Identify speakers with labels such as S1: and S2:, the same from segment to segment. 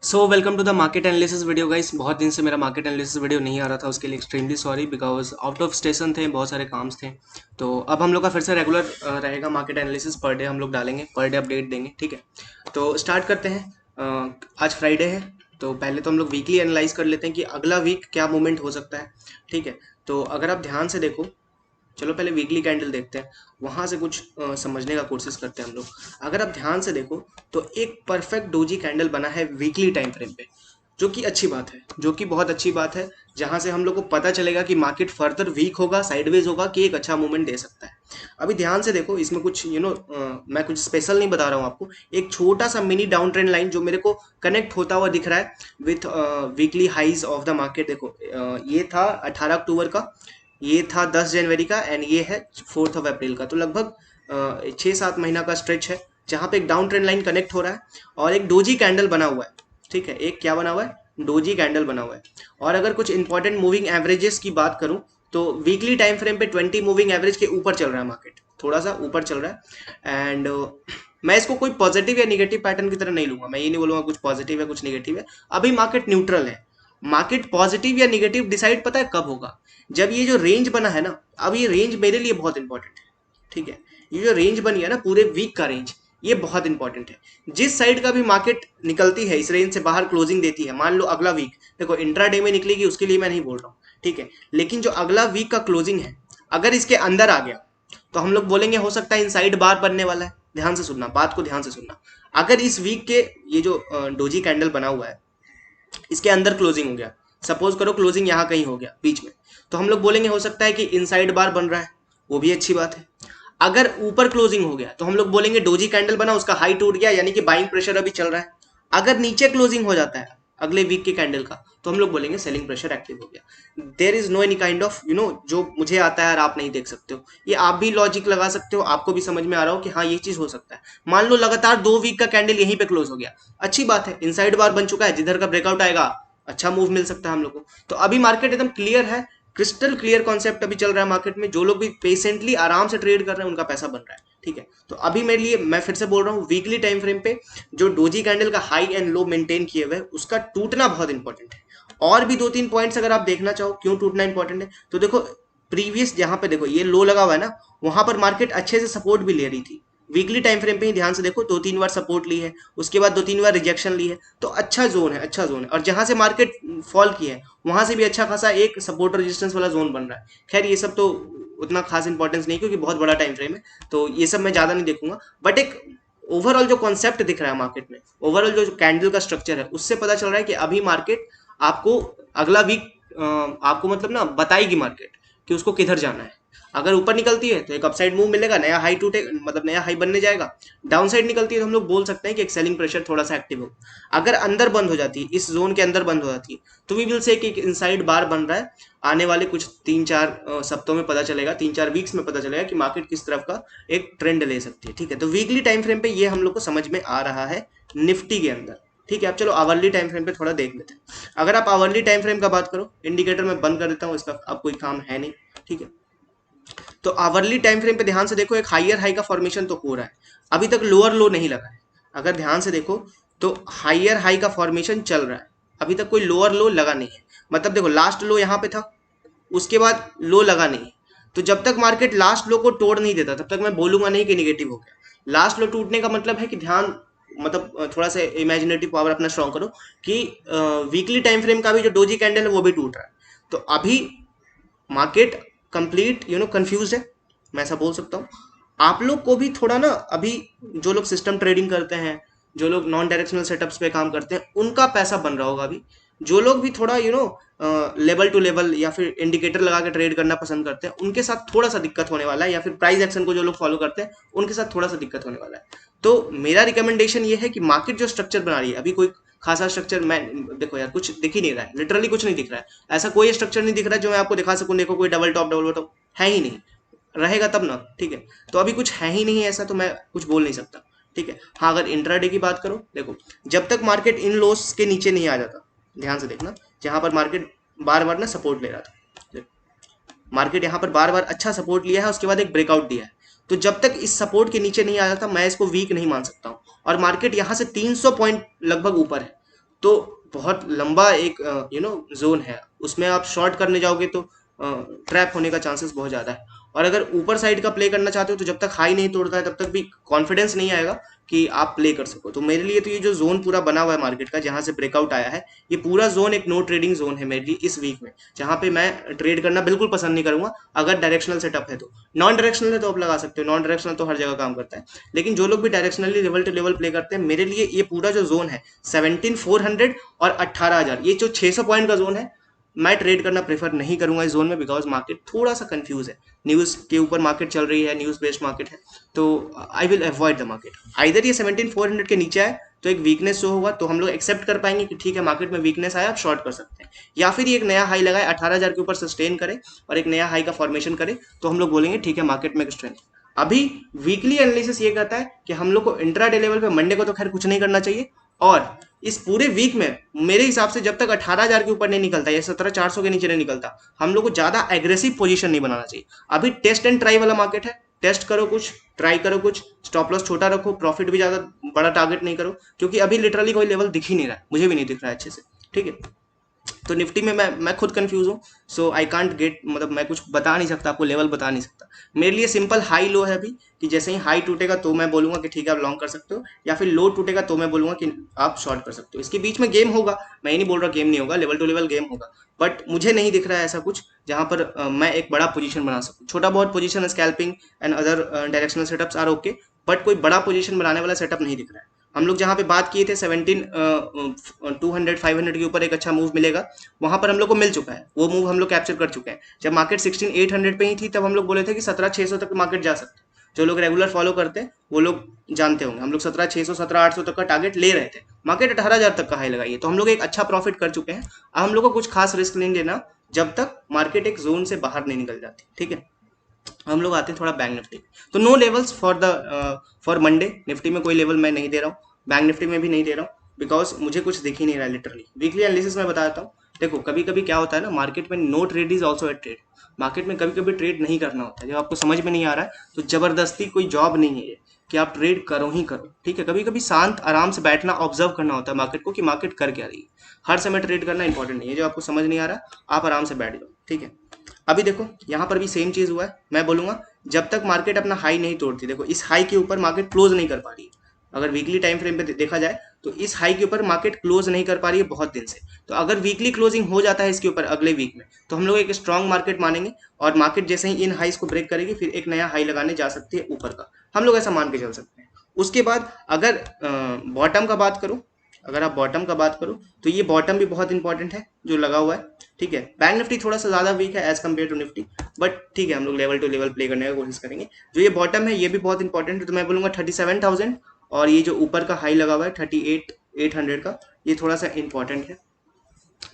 S1: So welcome to the market analysis video guys. बहुत दिन से मेरा मार्केट एनालिसिस वीडियो नहीं आ रहा था, उसके लिए extremely sorry because out of station थे, बहुत सारे काम्स थे। तो अब हम लोग का फिर से रेगुलर रहेगा मार्केट एनालिसिस। पर डे हम लोग डालेंगे, पर डे अपडेट देंगे, ठीक है। तो स्टार्ट करते हैं। आज फ्राइडे है, तो पहले तो हम लोग वीकली एनालाइज कर लेते हैं कि अगला वीक क्या मूवमेंट हो सकता है, ठीक है। तो अगर आप ध्यान से देखो, चलो पहले वीकली कैंडल देखते हैं, वहां से कुछ समझने का कोशिश करते हैं हम लोग। अगर आप ध्यान से देखो तो एक परफेक्ट डोजी कैंडल बना है वीकली टाइम फ्रेम पे, जो कि अच्छी बात है, जो कि बहुत अच्छी बात है। जहां से हम लोग को पता चलेगा कि मार्केट फर्दर वीक होगा, साइडवेज होगा, कि एक अच्छा मूवमेंट दे सकता है। अभी ध्यान से देखो, इसमें कुछ मैं कुछ स्पेशल नहीं बता रहा हूँ आपको। एक छोटा सा मिनी डाउन ट्रेंड लाइन जो मेरे को कनेक्ट होता हुआ दिख रहा है with weekly highs of the market. देखो ये था 18 अक्टूबर का, ये था 10 जनवरी का, एंड ये है 4 अप्रैल का। तो लगभग 6-7 महीना का स्ट्रेच है जहां पे एक डाउन ट्रेंड लाइन कनेक्ट हो रहा है और एक डोजी कैंडल बना हुआ है, ठीक है। एक क्या बना हुआ है, डोजी कैंडल बना हुआ है। और अगर कुछ इंपॉर्टेंट मूविंग एवरेजेस की बात करूं तो वीकली टाइम फ्रेम पे 20 मूविंग एवरेज के ऊपर चल रहा है मार्केट, थोड़ा सा ऊपर चल रहा है। एंड मैं इसको कोई पॉजिटिव या निगेटिव पैटर्न की तरह नहीं लूंगा, मैं ये नहीं बोलूंगा कुछ पॉजिटिव है कुछ निगेटिव है। अभी मार्केट न्यूट्रल है। मार्केट पॉजिटिव या निगेटिव डिसाइड पता है कब होगा, जब ये जो रेंज बना है ना, अब ये रेंज मेरे लिए बहुत इंपॉर्टेंट है, ठीक है। ये जो रेंज बनी है ना पूरे वीक का रेंज, ये बहुत इंपॉर्टेंट है। जिस साइड का भी मार्केट निकलती है इस रेंज से बाहर क्लोजिंग देती है, मान लो अगला वीक, देखो इंट्राडे में निकलेगी उसके लिए मैं नहीं बोल रहा हूँ, ठीक है। लेकिन जो अगला वीक का क्लोजिंग है, अगर इसके अंदर आ गया तो हम लोग बोलेंगे हो सकता है इनसाइड बार बनने वाला है। ध्यान से सुनना, बात को ध्यान से सुनना। अगर इस वीक के ये जो डोजी कैंडल बना हुआ है, इसके अंदर क्लोजिंग हो गया, सपोज करो क्लोजिंग यहाँ कहीं हो गया बीच में, तो हम लोग बोलेंगे हो सकता है कि इनसाइड बार बन रहा है, वो भी अच्छी बात है। अगर ऊपर क्लोजिंग हो गया तो हम लोग बोलेंगे डोजी कैंडल बना, उसका हाई टूट गया, यानी कि बाइंग प्रेशर अभी चल रहा है। अगर नीचे क्लोजिंग हो जाता है अगले वीक के कैंडल का, तो हम लोग बोलेंगे सेलिंग प्रेशर एक्टिव हो गया। There is no any kind of जो मुझे आता है और आप नहीं देख सकते हो, ये आप भी लॉजिक लगा सकते हो, आपको भी समझ में आ रहा हो कि हाँ ये चीज हो सकता है। मान लो लगातार 2 वीक का कैंडल यहीं पे क्लोज हो गया, अच्छी बात है, इनसाइड बार बन चुका है, जिधर का ब्रेकआउट आएगा अच्छा मूव मिल सकता है हम लोग को। तो अभी मार्केट एकदम क्लियर है, क्रिस्टल क्लियर कॉन्सेप्ट अभी चल रहा है मार्केट में। जो लोग भी पेशेंटली आराम से ट्रेड कर रहे हैं उनका पैसा बन रहा है, ठीक है। तो अभी मेरे लिए, मैं फिर से बोल रहा हूँ, वीकली टाइम फ्रेम पे जो डोजी कैंडल का हाई एंड लो मेंटेन किए हुए उसका टूटना बहुत इंपॉर्टेंट है। और भी 2-3 पॉइंट्स अगर आप देखना चाहो क्यों टूटना इंपॉर्टेंट है, तो देखो प्रीवियस जहां पे देखो ये लो लगा हुआ है ना, वहां पर मार्केट अच्छे से सपोर्ट भी ले रही थी। वीकली टाइम फ्रेम पे ही ध्यान से देखो, 2-3 बार सपोर्ट ली है, उसके बाद 2-3 बार रिजेक्शन ली है, तो अच्छा जोन है, अच्छा जोन है। और जहां से मार्केट फॉल की है वहां से भी अच्छा खासा एक सपोर्ट रेजिस्टेंस वाला जोन बन रहा है। खैर ये सब तो उतना खास इंपॉर्टेंस नहीं, क्योंकि बहुत बड़ा टाइम फ्रेम है, तो ये सब मैं ज्यादा नहीं देखूंगा। बट एक ओवरऑल जो कॉन्सेप्ट दिख रहा है मार्केट में, ओवरऑल जो कैंडल का स्ट्रक्चर है, उससे पता चल रहा है कि अभी मार्केट आपको अगला वीक आपको मतलब ना बताएगी मार्केट कि उसको किधर जाना है। अगर ऊपर निकलती है तो एक अपसाइड मूव मिलेगा, नया हाई टूटे, मतलब नया हाई बनने जाएगा। डाउन साइड निकलती है तो हम लोग बोल सकते हैं कि एक सेलिंग प्रेशर थोड़ा सा एक्टिव हो। अगर अंदर बंद हो जाती है, इस जोन के अंदर बंद हो जाती है, तो वी विल से कि इनसाइड बार बन रहा है। आने वाले कुछ 3-4 सप्ताहों में पता चलेगा, 3-4 वीक्स में पता चलेगा कि मार्केट किस तरफ का एक ट्रेंड ले सकती है, ठीक है। तो वीकली टाइम फ्रेम पे ये हम लोग को समझ में आ रहा है निफ्टी के अंदर, ठीक है। अब चलो आवरली टाइम फ्रेम पे थोड़ा देख लेते हैं। अगर आप आवरली टाइम फ्रेम का बात करो, इंडिकेटर में बंद कर देता हूँ, इसका अब कोई काम है नहीं, ठीक है। तो आवरली टाइम फ्रेम पे ध्यान से देखो, एक हाइयर हाई का फॉर्मेशन तो हो रहा है, अभी तक लोअर लो नहीं लगा है। अगर ध्यान से देखो तो हाइयर हाई का फॉर्मेशन चल रहा है, अभी तक कोई लोअर लो लगा नहीं है। मतलब देखो लास्ट लो यहाँ पे था, उसके बाद लो लगा नहीं। तो जब तक मार्केट लास्ट लो को तोड़ नहीं देता तब तक मैं बोलूंगा नहीं कि निगेटिव हो गया। लास्ट लो टूटने का मतलब है कि ध्यान, मतलब थोड़ा सा इमेजिनेटिव पावर अपना स्ट्रॉन्ग करो कि वीकली टाइम फ्रेम का भी जो डोजी कैंडल है वो भी टूट रहा है। तो अभी मार्केट कंप्लीट कंफ्यूज है, मैं ऐसा बोल सकता हूँ। आप लोग को भी थोड़ा ना अभी, जो लोग सिस्टम ट्रेडिंग करते हैं, जो लोग नॉन डायरेक्शनल सेटअप्स पे काम करते हैं, उनका पैसा बन रहा होगा अभी। जो लोग भी थोड़ा लेवल टू लेवल या फिर इंडिकेटर लगा के ट्रेड करना पसंद करते हैं, उनके साथ थोड़ा सा दिक्कत होने वाला है, या फिर प्राइस एक्शन को जो लोग फॉलो करते हैं उनके साथ थोड़ा सा दिक्कत होने वाला है। तो मेरा रिकमेंडेशन ये है कि मार्केट जो स्ट्रक्चर बना रही है अभी, कोई खासा स्ट्रक्चर मैं, देखो यार कुछ दिख ही नहीं रहा है, लिटरली कुछ नहीं दिख रहा है। ऐसा कोई स्ट्रक्चर नहीं दिख रहा है जो मैं आपको दिखा सकूं, देखो कोई डबल टॉप है ही नहीं, रहेगा तब ना, ठीक है। तो अभी कुछ है ही नहीं ऐसा, तो मैं कुछ बोल नहीं सकता, ठीक है। हाँ अगर इंट्राडे की बात करो, देखो जब तक मार्केट इन लोस के नीचे नहीं आ जाता, ध्यान से देखना, जहां पर मार्केट बार बार ना सपोर्ट ले रहा था, मार्केट यहाँ पर बार बार अच्छा सपोर्ट लिया है, उसके बाद एक ब्रेकआउट दिया है। तो जब तक इस सपोर्ट के नीचे नहीं आ जाता मैं इसको वीक नहीं मान सकता हूँ। और मार्केट यहाँ से 300 पॉइंट लगभग ऊपर है, तो बहुत लंबा एक जोन है, उसमें आप शॉर्ट करने जाओगे तो ट्रैप होने का चांसेस बहुत ज़्यादा है। और अगर ऊपर साइड का प्ले करना चाहते हो तो जब तक हाई नहीं तोड़ता है तब तक भी कॉन्फिडेंस नहीं आएगा कि आप प्ले कर सको। तो मेरे लिए तो ये जो जोन पूरा बना हुआ है मार्केट का, जहाँ से ब्रेकआउट आया है, ये पूरा जोन एक नो ट्रेडिंग जोन है मेरे लिए इस वीक में, जहाँ पे मैं ट्रेड करना बिल्कुल पसंद नहीं करूंगा। अगर डायरेक्शनल सेटअप है तो, नॉन डायरेक्शनल है तो आप लगा सकते हो, नॉन डायरेक्शनल तो हर जगह काम करता है। लेकिन जो लोग भी directionally level to level play करते हैं, मेरे लिए ये पूरा जो जोन है 17,400 और 18,000, ये जो 600 पॉइंट का जोन है, मैं ट्रेड करना प्रेफर नहीं करूंगा इस जोन में, बिकॉज मार्केट थोड़ा सा कंफ्यूज है। न्यूज के ऊपर मार्केट चल रही है, न्यूज बेस्ड मार्केट है, तो I will avoid the market. Either ये 17,400 के नीचे आए तो एक वीकनेस शो होगा, तो हम लोग एक्सेप्ट कर पाएंगे कि ठीक है मार्केट में वीकनेस आया, आप शॉर्ट कर सकते हैं। या फिर ये एक नया हाई लगाए 18,000 के ऊपर सस्टेन करे और एक नया हाई का फॉर्मेशन करे, तो हम लोग बोलेंगे ठीक है मार्केट में एक स्ट्रेंथ। अभी वीकली एनालिसिस ये कहता है कि हम लोग को इंट्राडे लेवल पे मंडे को तो खैर कुछ नहीं करना चाहिए, और इस पूरे वीक में मेरे हिसाब से जब तक 18,000 के ऊपर नहीं निकलता या 17,400 के नीचे नहीं निकलता, हम लोग को ज्यादा एग्रेसिव पोजीशन नहीं बनाना चाहिए। अभी टेस्ट एंड ट्राई वाला मार्केट है, टेस्ट करो कुछ, ट्राई करो कुछ, स्टॉप लॉस छोटा रखो, प्रॉफिट भी ज्यादा बड़ा टारगेट नहीं करो, क्योंकि अभी लिटरली कोई लेवल दिख ही नहीं रहा है, मुझे भी नहीं दिख रहा है अच्छे से। ठीक है, तो निफ्टी में मैं खुद कंफ्यूज हूँ, सो आई कांट गेट, मतलब मैं कुछ बता नहीं सकता आपको, लेवल बता नहीं सकता। मेरे लिए सिंपल हाई लो है अभी, कि जैसे ही हाई टूटेगा तो मैं बोलूंगा कि ठीक है आप लॉन्ग कर सकते हो, या फिर लो टूटेगा तो मैं बोलूंगा कि आप शॉर्ट कर सकते हो। इसके बीच में गेम होगा, मैं ये नहीं बोल रहा गेम नहीं होगा, लेवल टू लेवल गेम होगा, बट मुझे नहीं दिख रहा है ऐसा कुछ जहां पर मैं एक बड़ा पोजीशन बना सकूं। छोटा बहुत position scalping and other directional setups are okay, but कोई बड़ा पोजीशन बनाने वाला सेटअप नहीं दिख रहा है। हम लोग जहाँ पे बात किए थे 17,200 500 के ऊपर एक अच्छा मूव मिलेगा, वहां पर हम लोग को मिल चुका है, वो मूव हम लोग कैप्चर कर चुके हैं। जब मार्केट 16,800 पे ही थी तब हम लोग बोले थे कि 17,600 तक मार्केट जा सकते हैं। जो लोग रेगुलर फॉलो करते हैं वो लोग जानते होंगे, हम लोग 17,600 17,800 तक का टारगेट ले रहे थे, मार्केट 18,000 तक का हाई लगाई है, तो हम लोग एक अच्छा प्रॉफिट कर चुके हैं। अब हम लोग को कुछ खास रिस्क नहीं लेना जब तक मार्केट एक जोन से बाहर नहीं निकल जाती। ठीक है, हम लोग आते हैं थोड़ा बैंक निफ्टी। तो no levels for Monday, Nifty में कोई लेवल मैं नहीं दे रहा हूँ, बैंक निफ्टी में भी नहीं दे रहा हूँ, बिकॉज मुझे कुछ दिख ही नहीं रहा है लिटरली। वीकली एनालिसिस में बताता हूँ। देखो कभी कभी क्या होता है ना, मार्केट में no trade is also a trade. Market में कभी कभी ट्रेड नहीं करना होता है, जब आपको समझ में नहीं आ रहा है तो जबरदस्ती कोई जॉब नहीं है ये कि आप ट्रेड करो ही करो। ठीक है, कभी कभी शांत आराम से बैठना, ऑब्जर्व करना होता है मार्केट को कि मार्केट कर क्या रही है। हर समय ट्रेड करना इंपॉर्टेंट नहीं है, जो आपको समझ नहीं आ रहा आप आराम से बैठ जाओ। ठीक है, अभी देखो यहाँ पर भी सेम चीज हुआ है। मैं बोलूंगा जब तक मार्केट अपना हाई नहीं तोड़ती, देखो इस हाई के ऊपर मार्केट क्लोज नहीं कर पा रही है। अगर वीकली टाइम फ्रेम पे देखा जाए तो इस हाई के ऊपर मार्केट क्लोज नहीं कर पा रही है बहुत दिन से। तो अगर वीकली क्लोजिंग हो जाता है इसके ऊपर अगले वीक में, तो हम लोग एक स्ट्रॉन्ग मार्केट मानेंगे, और मार्केट जैसे ही इन हाईस को ब्रेक करेगी फिर एक नया हाई लगाने जा सकती है ऊपर का, हम लोग ऐसा मान के चल सकते हैं। उसके बाद अगर बॉटम का बात करूं, अगर आप बॉटम का बात करो तो ये बॉटम भी बहुत इंपॉर्टेंट है जो लगा हुआ है। ठीक है, बैंक निफ्टी थोड़ा सा ज्यादा वीक है as compare to Nifty, but ठीक है हम लोग लेवल टू लेवल प्ले करने का कोशिश करेंगे। जो ये बॉटम है ये भी बहुत इंपॉर्टेंट है, तो मैं बोलूंगा 37,000, और ये जो ऊपर का हाई लगा हुआ है 38,800 का, ये थोड़ा सा इंपॉर्टेंट है।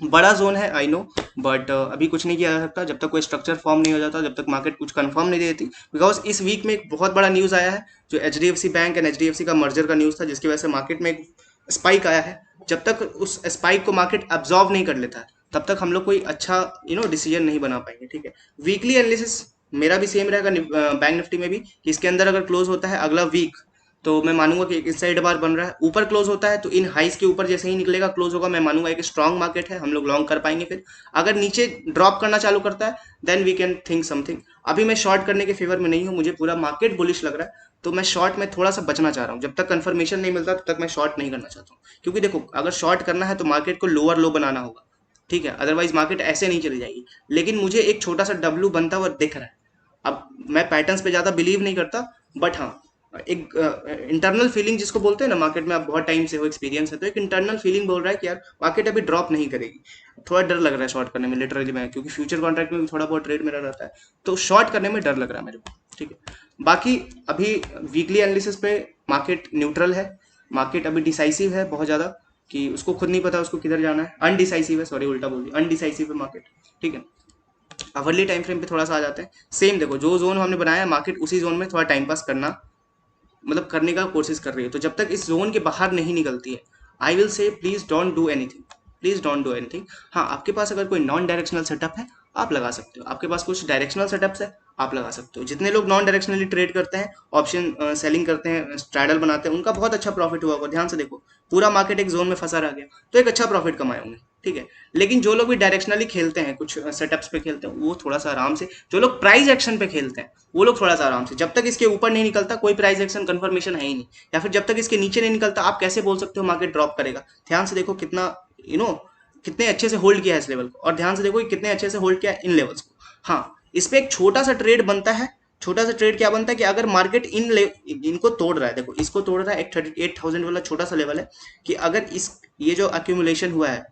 S1: बड़ा जोन है आई नो, बट अभी कुछ नहीं किया जा सकता जब तक कोई स्ट्रक्चर फॉर्म नहीं हो जाता, जब तक मार्केट कुछ कंफर्म नहीं देती। बिकॉज इस वीक में एक बहुत बड़ा न्यूज़ आया है, जो एचडीएफसी बैंक एंड एचडीएफसी का मर्जर का न्यूज़ था, जिसकी वजह से मार्केट में एक स्पाइक आया है। जब तक उस स्पाइक को मार्केट एब्जॉर्व नहीं कर लेता है तब तक हम लोग कोई अच्छा डिसीजन नहीं बना पाएंगे। ठीक है, वीकली एनालिसिस मेरा भी सेम रहेगा बैंक निफ्टी में भी, कि इसके अंदर अगर क्लोज होता है अगला वीक तो मैं मानूंगा कि इस साइड बार बन रहा है, ऊपर क्लोज होता है तो इन हाइस के ऊपर जैसे ही निकलेगा क्लोज होगा, मैं मानूंगा एक स्ट्रांग मार्केट है, हम लोग लॉन्ग कर पाएंगे। फिर अगर नीचे ड्रॉप करना चालू करता है then we can think something. अभी मैं शॉर्ट करने के फेवर में नहीं हूँ, मुझे पूरा मार्केट बुलिश लग रहा है, तो मैं शॉर्ट में थोड़ा सा बचना चाह रहा हूँ। जब तक कंफर्मेशन नहीं मिलता तब तक मैं शॉर्ट नहीं करना चाहता हूँ, क्योंकि देखो अगर शॉर्ट करना है तो मार्केट को लोअर लो बनाना होगा। ठीक है, अदरवाइज मार्केट ऐसे नहीं चली जाएगी। लेकिन मुझे एक छोटा सा डब्लू बनता हुआ दिख रहा है। अब मैं पैटर्न्स पे ज्यादा बिलीव नहीं करता, बट हाँ एक इंटरनल फीलिंग जिसको बोलते हैं ना, मार्केट में आप बहुत टाइम से हो, एक्सपीरियंस है, तो एक इंटरनल फीलिंग बोल रहा है कि यार मार्केट अभी ड्रॉप नहीं करेगी। थोड़ा डर लग रहा है शॉर्ट करने में लिटरली, मैं क्योंकि फ्यूचर कॉन्ट्रैक्ट में भी थोड़ा बहुत ट्रेड मेरा रहता है, तो शॉर्ट करने में डर लग रहा है मेरे को। ठीक है, बाकी अभी वीकली एनालिसिस पे मार्केट न्यूट्रल है, मार्केट अभी डिसाइसिव है बहुत ज्यादा, कि उसको खुद नहीं पता उसको किधर जाना है, अनडिसाइसिव है, सॉरी उल्टा बोल दिया, अनडिसाइसिव है मार्केट। ठीक है, आवरली टाइम फ्रेम पे थोड़ा सा आ जाते हैं। सेम देखो जो जोन हमने बनाया मार्केट उसी जोन में थोड़ा टाइम पास करना, मतलब करने का कोशिश कर रही है। तो जब तक इस जोन के बाहर नहीं निकलती है, I will say please don't do anything, please don't do anything. हाँ, आपके पास अगर कोई नॉन डायरेक्शनल सेटअप है आप लगा सकते हो, आपके पास कुछ डायरेक्शनल सेटअप्स है आप लगा सकते हो। जितने लोग नॉन डायरेक्शनली ट्रेड करते हैं, ऑप्शन सेलिंग करते हैं, स्ट्रैडल बनाते हैं, उनका बहुत अच्छा प्रॉफिट हुआ होगा। ध्यान से देखो, पूरा मार्केट एक जोन में फंसा रह गया, तो एक अच्छा प्रॉफिट कमाए होंगे, ठीक है। लेकिन जो लोग भी डायरेक्शनली खेलते हैं, कुछ सेटअप्स पे खेलते हैं, वो थोड़ा सा आराम से, जो लोग प्राइस एक्शन पे खेलते हैं वो लोग थोड़ा सा आराम से, जब तक इसके ऊपर नहीं निकलता कोई प्राइस एक्शन कंफर्मेशन है ही नहीं, या फिर जब तक इसके नीचे नहीं निकलता आप कैसे बोल सकते हो मार्केट ड्रॉप करेगा। ध्यान से देखो कितना यू नो कितने अच्छे से होल्ड किया है इस लेवल को, और ध्यान से देखो कि कितने अच्छे से होल्ड किया है इन लेवल्स को। हाँ, इस पे एक छोटा सा ट्रेड बनता है। छोटा सा ट्रेड क्या बनता है कि अगर मार्केट इनको तोड़ रहा है, देखो इसको तोड़ रहा है, एक 38,000 वाला छोटा सा लेवल है, कि अगर इस ये जो अक्यूमुलेशन हुआ है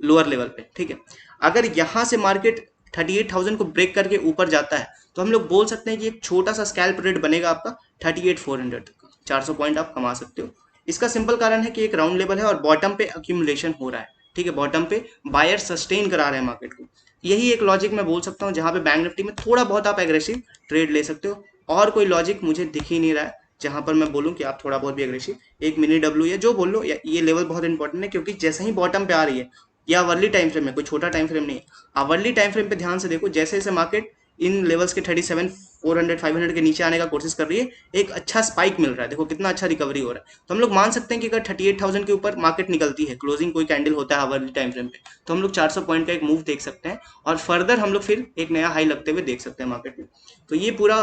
S1: लोअर लेवल पे, ठीक है, अगर यहाँ से मार्केट 38,000 को ब्रेक करके ऊपर जाता है, तो हम लोग बोल सकते हैं कि एक छोटा सा स्कैल्प रेट बनेगा आपका 38,400 तक का, 400 पॉइंट आप कमा सकते हो। इसका सिंपल कारण है कि एक राउंड लेवल है और बॉटम पे अक्यूमुलेशन हो रहा है, ठीक है, बॉटम पे बायर सस्टेन करा रहे हैं मार्केट को। यही एक लॉजिक मैं बोल सकता हूँ जहां पे बैंक निफ्टी में थोड़ा बहुत आप एग्रेसिव ट्रेड ले सकते हो, और कोई लॉजिक मुझे दिख ही नहीं रहा है जहां पर मैं बोलूं कि आप थोड़ा बहुत भी एग्रेसिव एक मिनी डब्ल्यू या जो बोल लो, या ये लेवल बहुत इंपॉर्टेंट है, क्योंकि जैसे ही बॉटम पे आ रही है, या अवर्ली टाइम फ्रेम में, कोई छोटा टाइम फ्रेम नहीं है, अवर्ली टाइम फ्रेम पे ध्यान से देखो, जैसे जैसे मार्केट इन लेवल्स के 37,400 500 के नीचे आने का कोशिश कर रही है, एक अच्छा स्पाइक मिल रहा है, देखो कितना अच्छा रिकवरी हो रहा है। तो हम लोग मान सकते हैं कि अगर 38,000 के ऊपर मार्केट निकलती है, क्लोजिंग कोई कैंडल होता है अवर्ली टाइम फ्रेम पे, तो हम लोग 400 पॉइंट का एक मूव देख सकते हैं, और फर्दर हम लोग फिर एक नया हाई लगते हुए देख सकते हैं मार्केट में। तो ये पूरा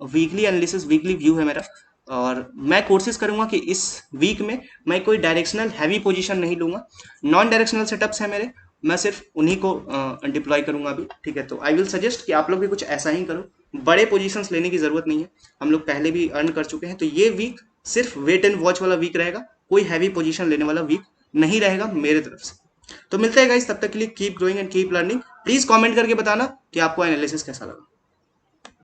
S1: वीकली एनालिसिस, वीकली व्यू है मेरा, और मैं कोशिश करूंगा कि इस वीक में मैं कोई डायरेक्शनल हैवी पोजीशन नहीं लूंगा। नॉन डायरेक्शनल सेटअप्स है मेरे, मैं सिर्फ उन्हीं को डिप्लॉय करूंगा अभी, ठीक है। तो आई विल सजेस्ट कि आप लोग भी कुछ ऐसा ही करो, बड़े पोजीशंस लेने की जरूरत नहीं है, हम लोग पहले भी अर्न कर चुके हैं। तो ये वीक सिर्फ वेट एंड वॉच वाला वीक रहेगा, कोई हैवी पोजीशन लेने वाला वीक नहीं रहेगा मेरे तरफ से। तो मिलते हैं गाइस, तब तक के लिए keep growing and keep learning. Please comment करके बताना कि आपको एनालिसिस कैसा लगा।